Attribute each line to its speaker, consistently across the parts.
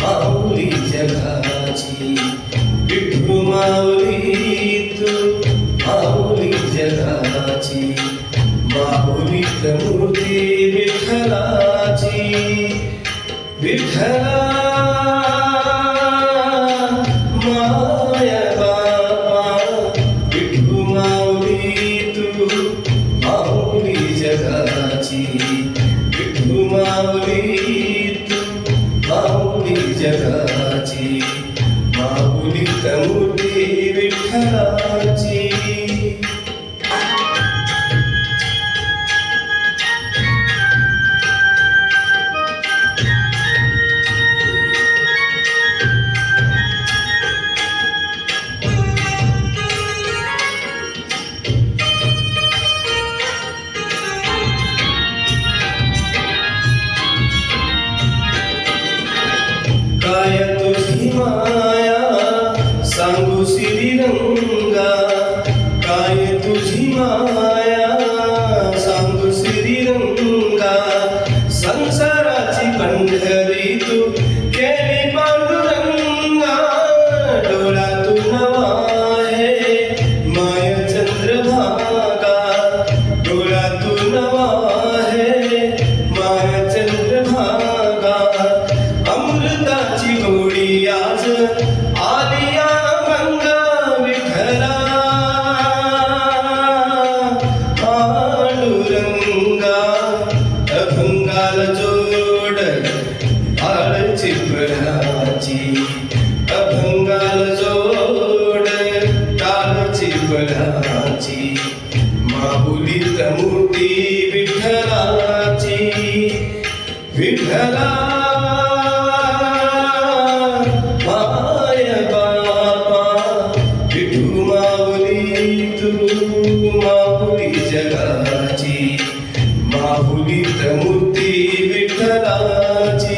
Speaker 1: माऊली जगाची, विठू माऊली तू माऊली जगाची, माऊलीत मूर्ती विठ्ठलाची, विठ्ठला माय बापा, विठू माऊली तू माऊली जगाची, विठू माऊली तू माऊली जगाची, माऊलीत मूर्ती विठ्ठलाची. काय तुझी माया सांगू श्रीरंगा, काय तुझी माया सांगू श्रीरंगा, संसाराची पंढरी तू केली पांडुरंगा, डोळ्यातून वाहे माय चंद्रभागा, डोळ्यातून वाहे माय चंद्रभागा, अमृताची गोडी आज आलिया गंगा, विठ्ठला पांडुरंगा, अभंगाला जोड टाळ चिपळाची, अभंगाला जोड टाळ चिपळाची, माऊलीत मूर्ती विठ्ठलाची, विठ्ठला माय बापा, विठू माऊली तू माऊली जगाची, माऊलीत मूर्ती विठ्ठलाची.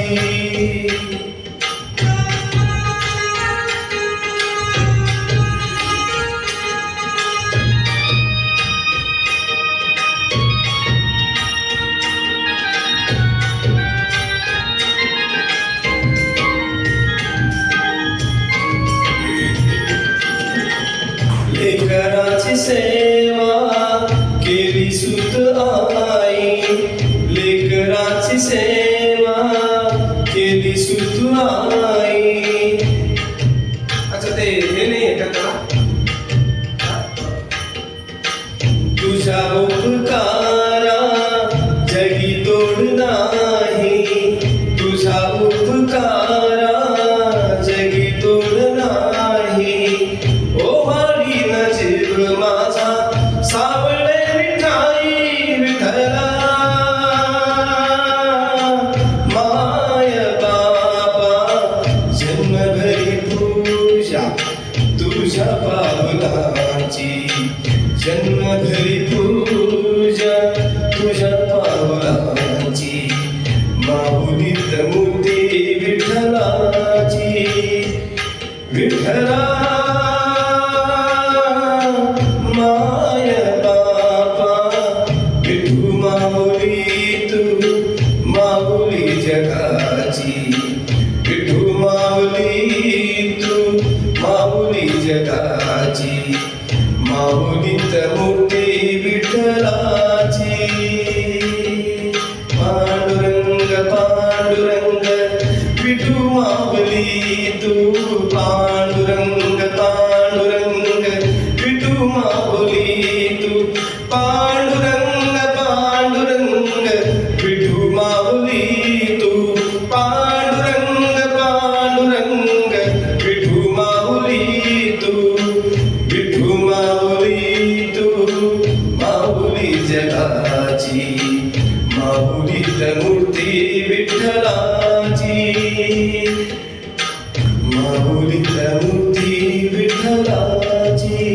Speaker 1: लेकराची सेवा केली सुत आई, लेकराची सेवा केली सुत आई. अच्छा ते हे नाही आहे का, तुझ्या उपकारा जगी तोड नाही, तुझा उपकारा जगी तोड नाही, ओ जीव माझा सावळे विठाई, विठ्ठला माय बापा, जन्मभरी पूजा तुझ्या पावलाची, जन्मभरी पूजा तुझ्या पावलाची, माऊलीत मूर्ती विठ्ठलाची, विठ्ठला माय बापा, विठू माऊली तू माऊली जगाची, विठू माऊली तू माऊली जगाची, माऊलीत मूर्ती विठ्ठलाची. पांडुरंग पांडुरंग विठू माऊली तू, पांडुरंग पांडुरंग विठू माऊली तू, पांडुरंग पांडुरंग विठू माऊली तू, पांडुरंग पांडुरंग विठू माऊली तू, विठू माऊली तू माऊली जगाची, माऊलीत मूर्ती विठ्ठलाची, माऊलीत मूर्ती विठ्ठलाची,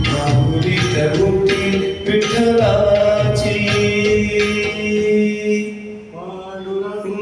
Speaker 1: माऊलीत मूर्ती विठ्ठलाची.